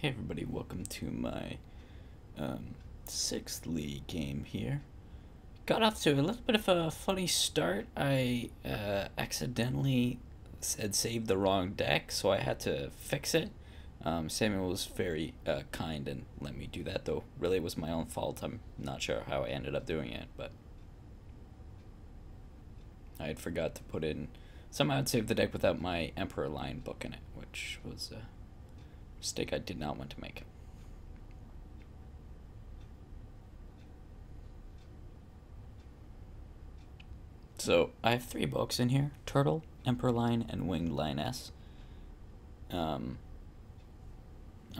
Hey everybody, welcome to my 6th league game here. Got off to a little bit of a funny start. I accidentally had saved the wrong deck, so I had to fix it. Samuel was very kind and let me do that, though really it was my own fault. I'm not sure how I ended up doing it, but I had forgot to put in... Somehow I'd saved the deck without my Emperor Lion book in it, which was a mistake I did not want to make. So I have 3 books in here: Turtle, Emperor Lion, and Winged Lioness. I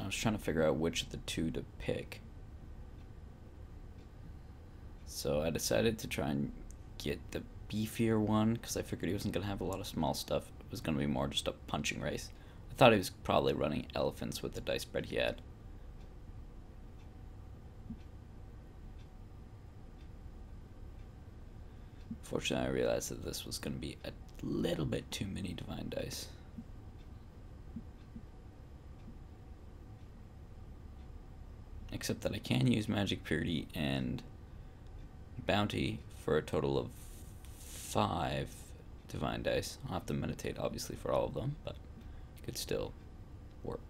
was trying to figure out which of the 2 to pick. So I decided to try and get the beefier one, because I figured he wasn't going to have a lot of small stuff. It was going to be more just a punching race. I thought he was probably running elephants with the dice spread he had. Fortunately, I realized that this was going to be a little bit too many divine dice. Except that I can use Magic Purity and Bounty for a total of 5 divine dice. I'll have to meditate, obviously, for all of them, but it could still work.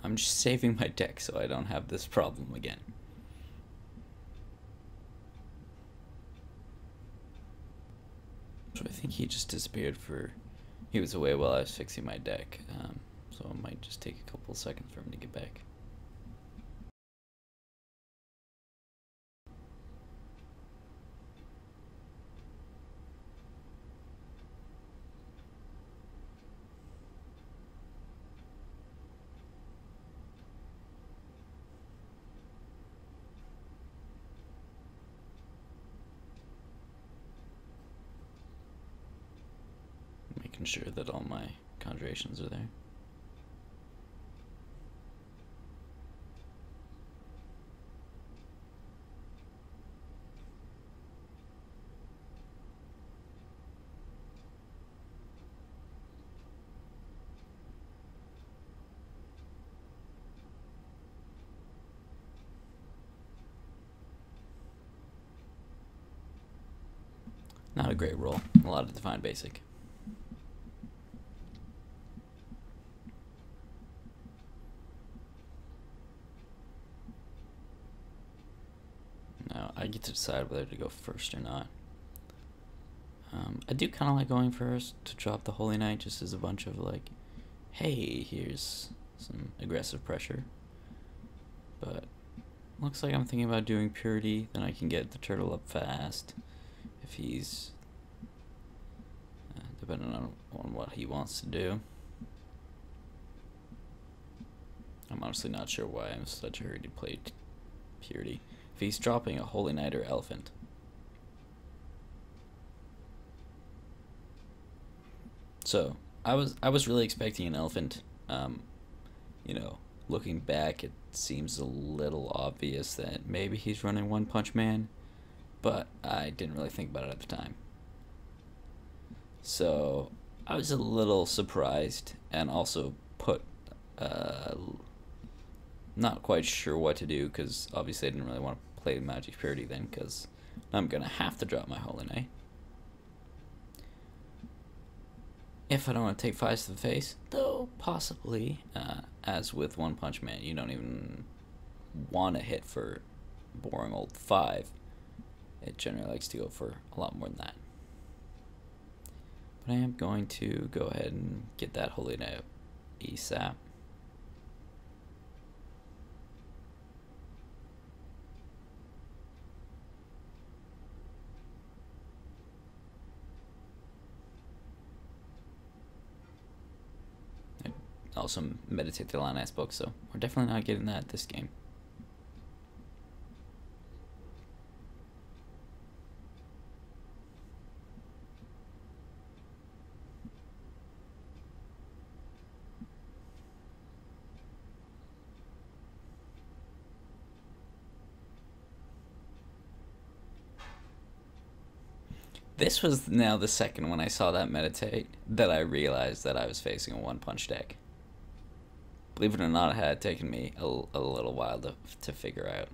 I'm just saving my deck so I don't have this problem again. So I think he just disappeared for... He was away while I was fixing my deck, so it might just take a couple of seconds for him to get back. Making sure that all my conjurations are there. Not a great roll. A lot of divine basic. Now I get to decide whether to go first or not. I do kind of like going first to drop the Holy Knight, just as a bunch of like, hey, here's some aggressive pressure. But looks like I'm thinking about doing Purity, then I can get the turtle up fast if he's depending on what he wants to do. I'm honestly not sure why I'm in such a hurry to play Purity. If he's dropping a Holy Knight or Elephant. So I was really expecting an Elephant. You know, looking back, it seems a little obvious that maybe he's running One Punch Man, but I didn't really think about it at the time. So I was a little surprised and also put not quite sure what to do, because obviously I didn't really want to play Magic Purity then, because I'm gonna have to drop my Holy Knight if I don't want to take 5s to the face, though possibly, as with One Punch Man, you don't even want to hit for boring old 5. It generally likes to go for a lot more than that. But I am going to go ahead and get that Holy Knight ASAP. Also meditate the Lioness book, so we're definitely not getting that this game. This was now the second when I saw that meditate that I realized that I was facing a one-punch deck. Believe it or not, it had taken me a little while to figure out.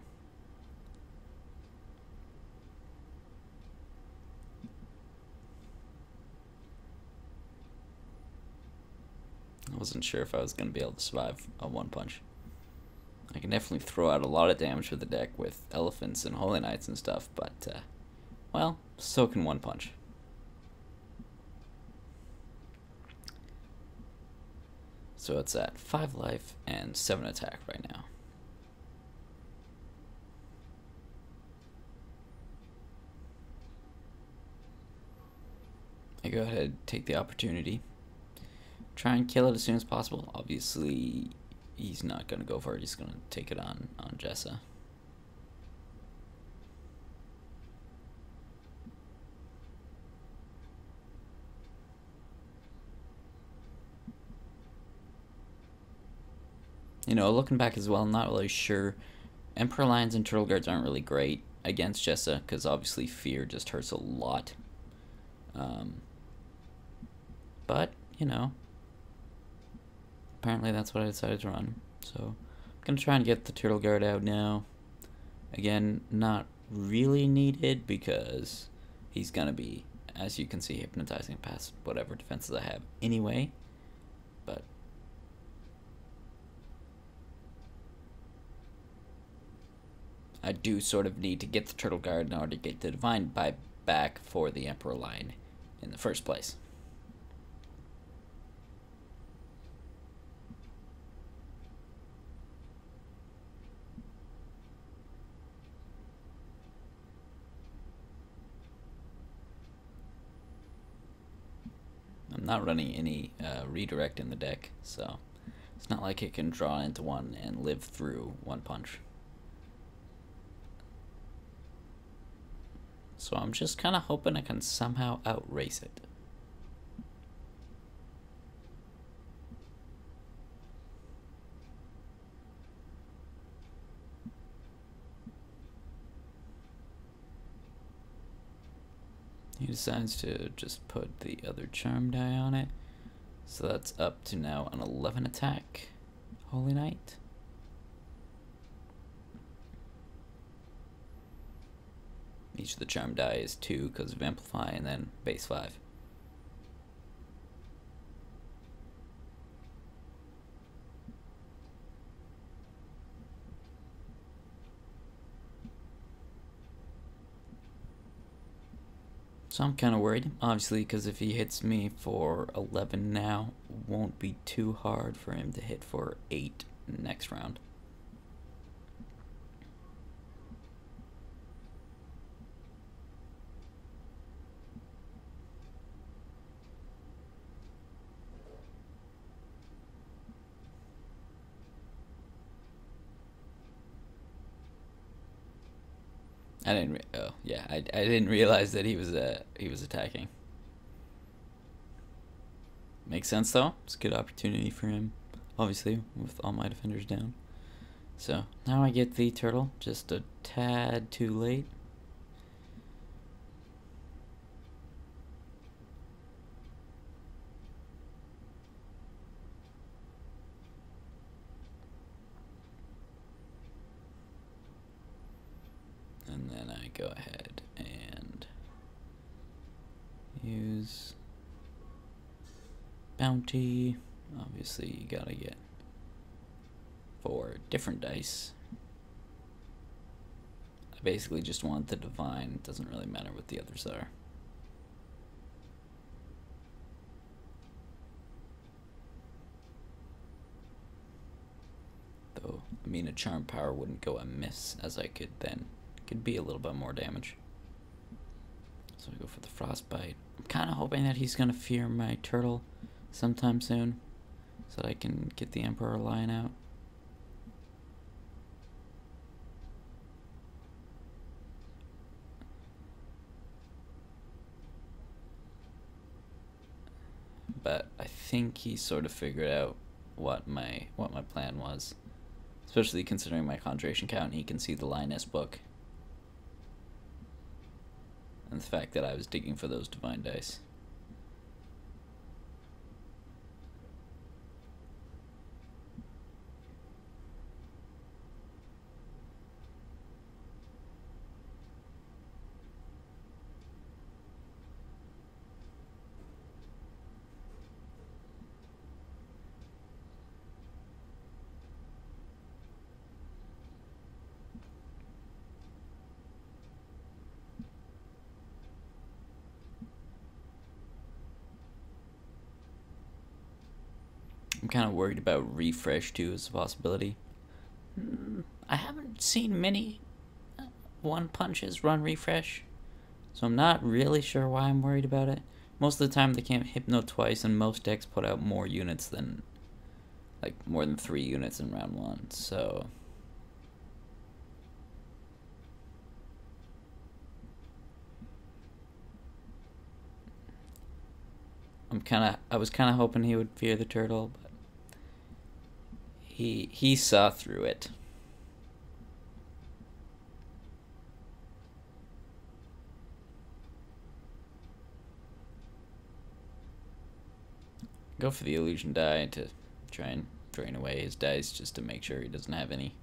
I wasn't sure if I was going to be able to survive a one-punch. I can definitely throw out a lot of damage with the deck with elephants and holy knights and stuff, but, well, so can one punch. So it's at 5 life and 7 attack right now. I go ahead, take the opportunity, try and kill it as soon as possible. Obviously, he's not going to go for it. He's going to take it on Jessa. You know, looking back as well, I'm not really sure. Emperor Lions and Turtle Guards aren't really great against Jessa, because obviously Fear just hurts a lot. But, you know, apparently that's what I decided to run. So I'm going to try and get the Turtle Guard out now. Again, not really needed because he's going to be, as you can see, hypnotizing past whatever defenses I have anyway. But I do sort of need to get the Turtle Guard in order to get the Divine Bite back for the Emperor Lion in the first place. I'm not running any redirect in the deck, so it's not like it can draw into one and live through one punch. So I'm just kind of hoping I can somehow outrace it. He decides to just put the other charm die on it. So that's up to now an 11 attack Holy Knight. Each of the charm die is 2 because of Amplify, and then base 5. So I'm kind of worried, obviously, because if he hits me for 11 now, it won't be too hard for him to hit for 8 next round. I didn't realize that he was attacking. Makes sense though. It's a good opportunity for him, obviously, with all my defenders down. So now I get the turtle, just a tad too late. And then I go ahead and use bounty. Obviously, you gotta get 4 different dice. I basically just want the divine. It doesn't really matter what the others are. Though, I mean, a charm power wouldn't go amiss, as I could then. Could be a little bit more damage. So I go for the frostbite. I'm kind of hoping that he's gonna fear my turtle sometime soon, so that I can get the Emperor Lion out. But I think he sort of figured out what my plan was, especially considering my conjuration count. He can see the Lioness book. and the fact that I was digging for those divine dice. I'm kind of worried about refresh too as a possibility. I haven't seen many one punches run refresh, so I'm not really sure why I'm worried about it. Most of the time they can't hypno twice, and most decks put out more units than, like, more than 3 units in round 1, so... I was kinda hoping he would fear the turtle, but he saw through it. Go for the illusion die to try and drain away his dice, just to make sure he doesn't have any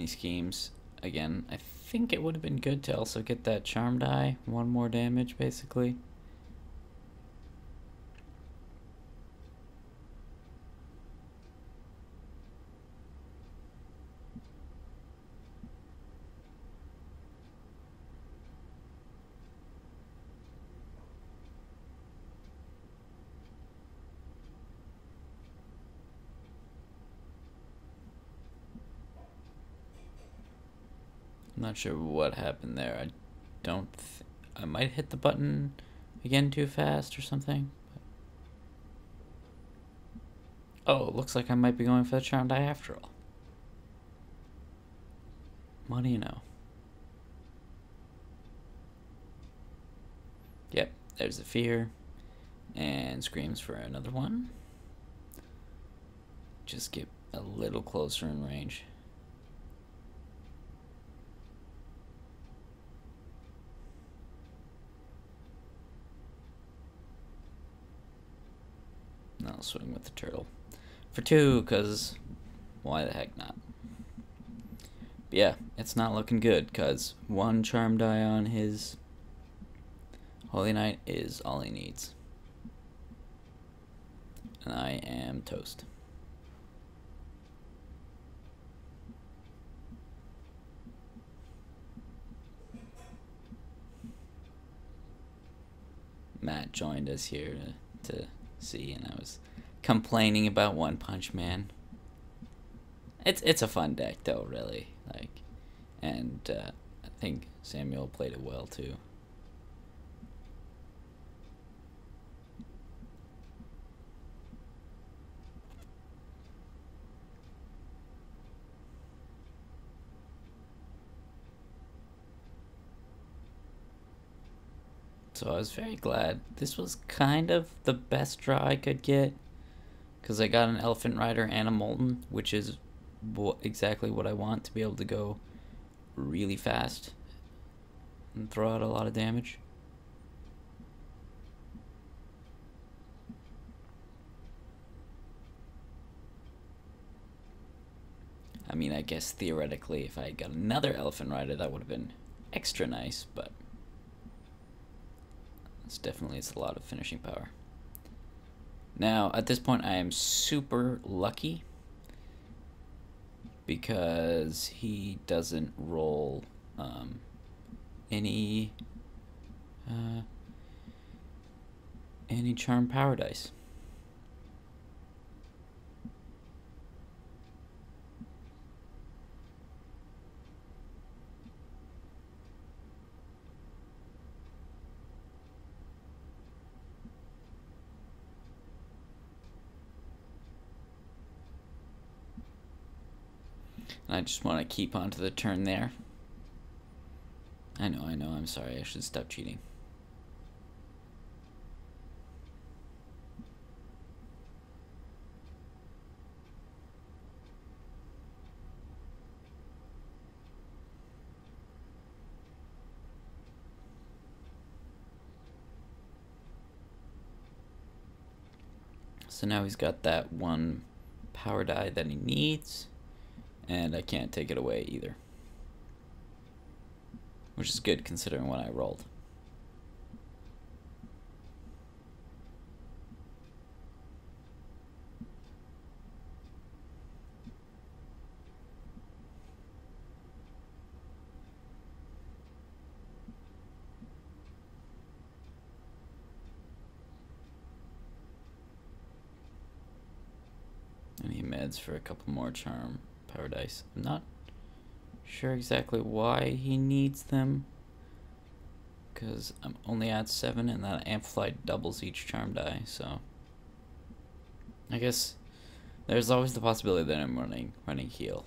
schemes. Again, I think it would have been good to also get that charm die, 1 more damage basically. I'm not sure what happened there. I might hit the button again too fast or something. Oh, it looks like I might be going for the charm die after all. What do you know? Yep, there's the fear. And screams for another one. Just get a little closer in range. I'll swing with the turtle for 2, because why the heck not? But yeah, it's not looking good, because 1 charm die on his Holy Knight is all he needs. And I am toast. Matt joined us here to see, and I was complaining about One Punch Man. It's a fun deck though, really, like, and I think Samuel played it well too. So I was very glad. This was kind of the best draw I could get, because I got an Elephant Rider and a Molten, which is exactly what I want, to be able to go really fast and throw out a lot of damage. I mean, I guess theoretically if I got another Elephant Rider that would have been extra nice, but it's a lot of finishing power. Now, at this point, I am super lucky because he doesn't roll any charm power dice. And I just want to keep on to the turn there. I know, I'm sorry, I should stop cheating. So now he's got that one power die that he needs, and I can't take it away either. Which is good considering what I rolled. Any meds for a couple more charm power dice. I'm not sure exactly why he needs them, because I'm only at 7 and that amplified doubles each charm die, so I guess there's always the possibility that I'm running heal.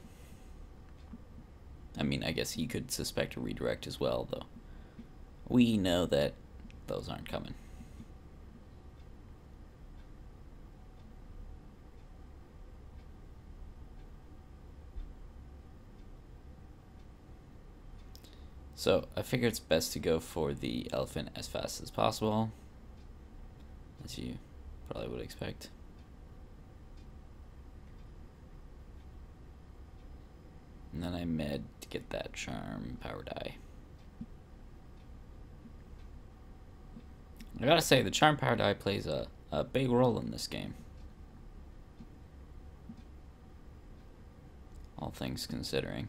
I mean, I guess he could suspect a redirect as well, though we know that those aren't coming. So I figure it's best to go for the elephant as fast as possible, as you probably would expect. And then I med to get that charm power die. I gotta say, the charm power die plays a big role in this game, all things considering.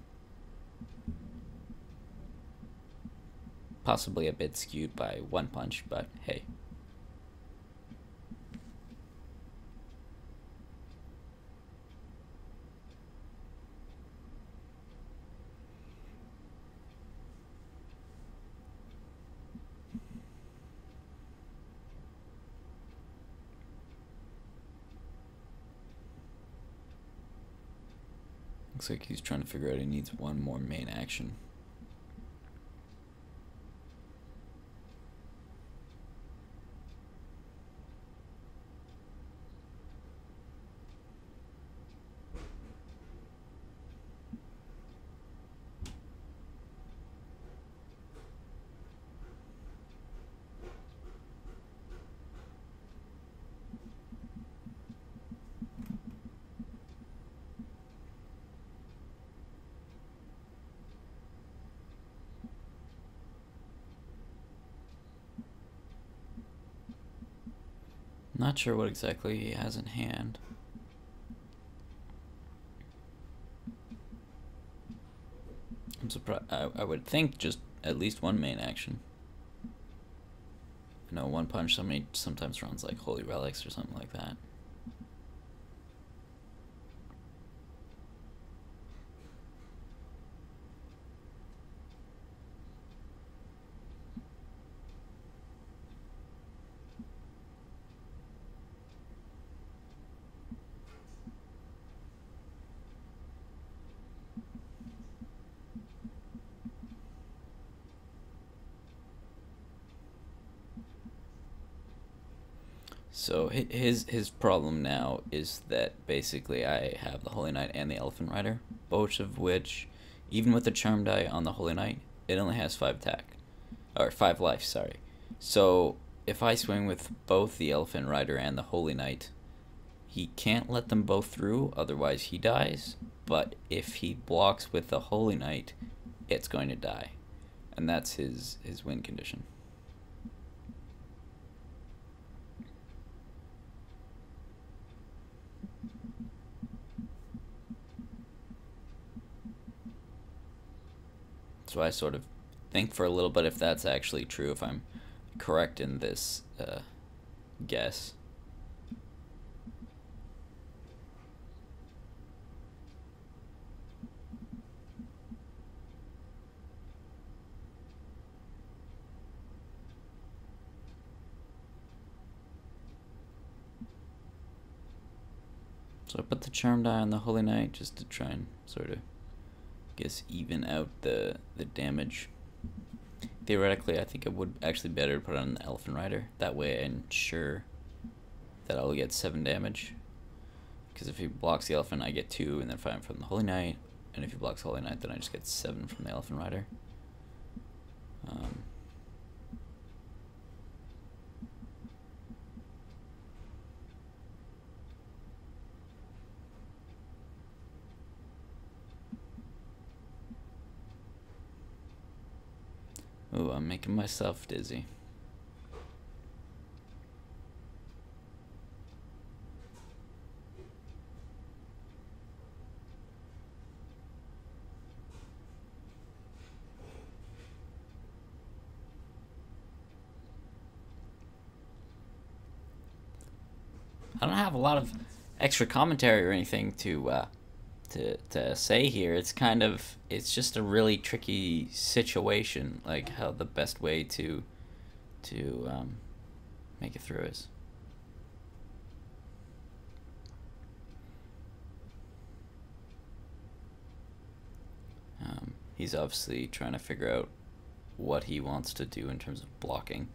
Possibly a bit skewed by one punch, but hey. Looks like he's trying to figure out he needs one more main action. Not sure what exactly he has in hand. I'm surprised. I would think just at least one main action. You know, one punch sometimes runs like Holy Relics or something like that. So his problem now is that basically I have the Holy Knight and the Elephant Rider, both of which, even with the Charm die on the Holy Knight, it only has 5 attack, or 5 life, sorry. So if I swing with both the Elephant Rider and the Holy Knight, he can't let them both through, otherwise he dies, but if he blocks with the Holy Knight, it's going to die. And that's his win condition. So I sort of think for a little bit if that's actually true, if I'm correct in this guess. So I put the Charm die on the Holy Knight just to try and sort of, guess, even out the damage. Theoretically, I think it would actually be better to put on the Elephant Rider. That way I ensure that I'll get 7 damage. Because if he blocks the Elephant, I get 2, and then 5 from the Holy Knight. And if he blocks the Holy Knight, then I just get 7 from the Elephant Rider. Ooh, I'm making myself dizzy. I don't have a lot of extra commentary or anything to say here. It's just a really tricky situation, like how the best way to make it through is. He's obviously trying to figure out what he wants to do in terms of blocking.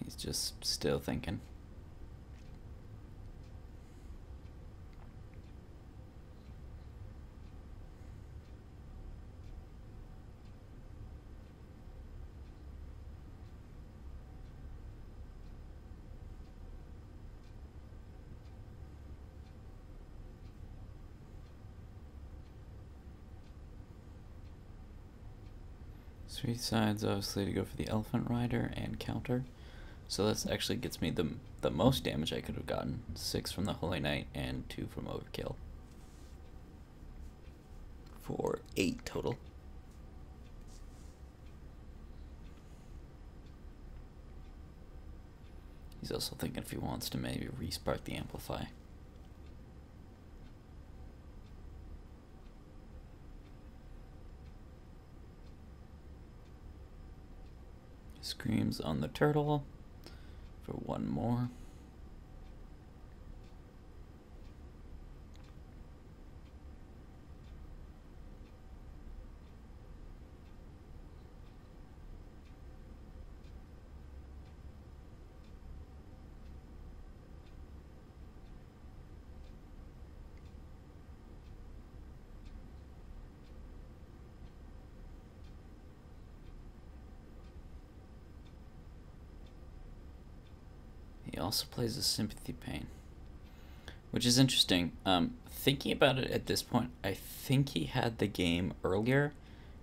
He's just still thinking. Three sides, obviously, to go for the Elephant Rider and counter. So this actually gets me the most damage I could have gotten. 6 from the Holy Knight and 2 from Overkill. For 8 total. He's also thinking if he wants to maybe respark the Amplify. Screams on the turtle for 1 more. He also plays a Sympathy Pain, which is interesting. Thinking about it at this point, I think he had the game earlier.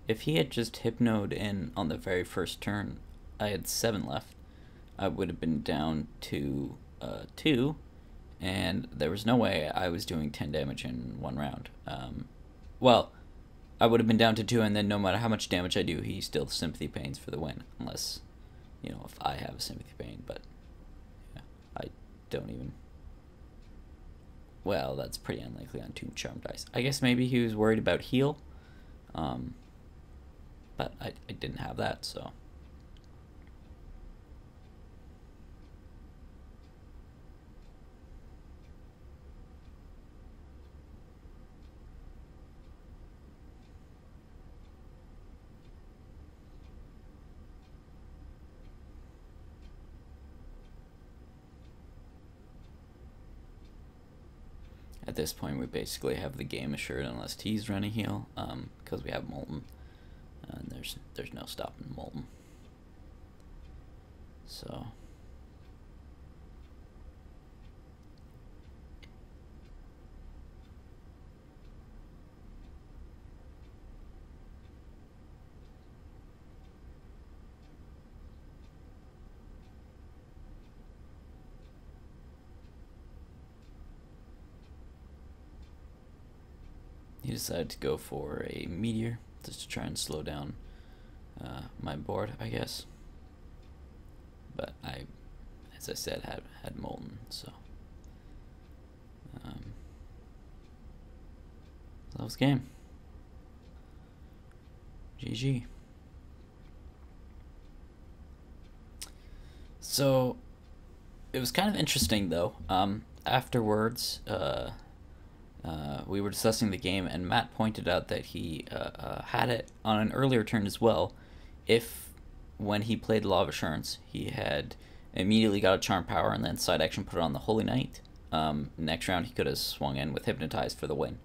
If he had just Hypnoed in on the very first turn, I had 7 left. I would have been down to 2, and there was no way I was doing 10 damage in 1 round. Well, I would have been down to 2, and then no matter how much damage I do, he still Sympathy Pains for the win, unless, you know, if I have a Sympathy Pain, but yeah, I don't even... Well, that's pretty unlikely on 2 Charm dice. I guess maybe he was worried about heal, but I didn't have that, so... At this point, we basically have the game assured unless T's running heal, because we have Molten, and there's no stopping Molten. So he decided to go for a meteor just to try and slow down my board, I guess. But I, as I said, had molten, so that was the game. GG. So it was kind of interesting though. Afterwards, we were discussing the game, and Matt pointed out that he had it on an earlier turn as well. If when he played Law of Assurance, he had immediately got a Charm Power and then side action put it on the Holy Knight. Next round he could have swung in with Hypnotize for the win,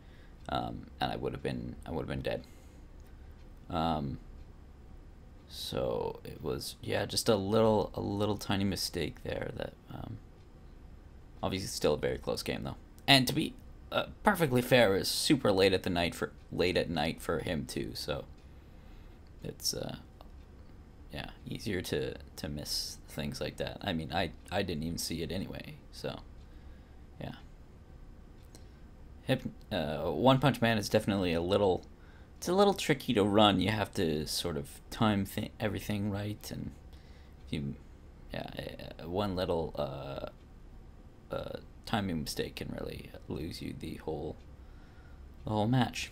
and I would have been dead. So it was, yeah, just a little tiny mistake there. That obviously still a very close game though. And to be perfectly fair, it was super late at night for him too. So it's yeah, easier to miss things like that. I mean, I didn't even see it anyway. So yeah, One Punch Man is definitely it's a little tricky to run. You have to sort of time everything right, and one little timing mistake can really lose you the whole match.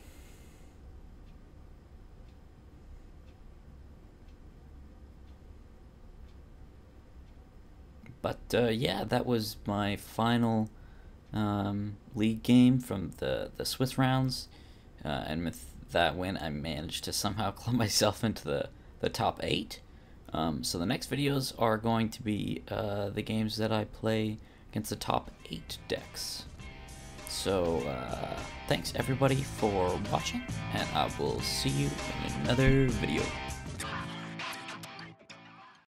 But yeah, that was my final league game from the Swiss rounds, and with that win, I managed to somehow club myself into the top 8. So the next videos are going to be the games that I play against the top 8 decks. So thanks everybody for watching, and I will see you in another video.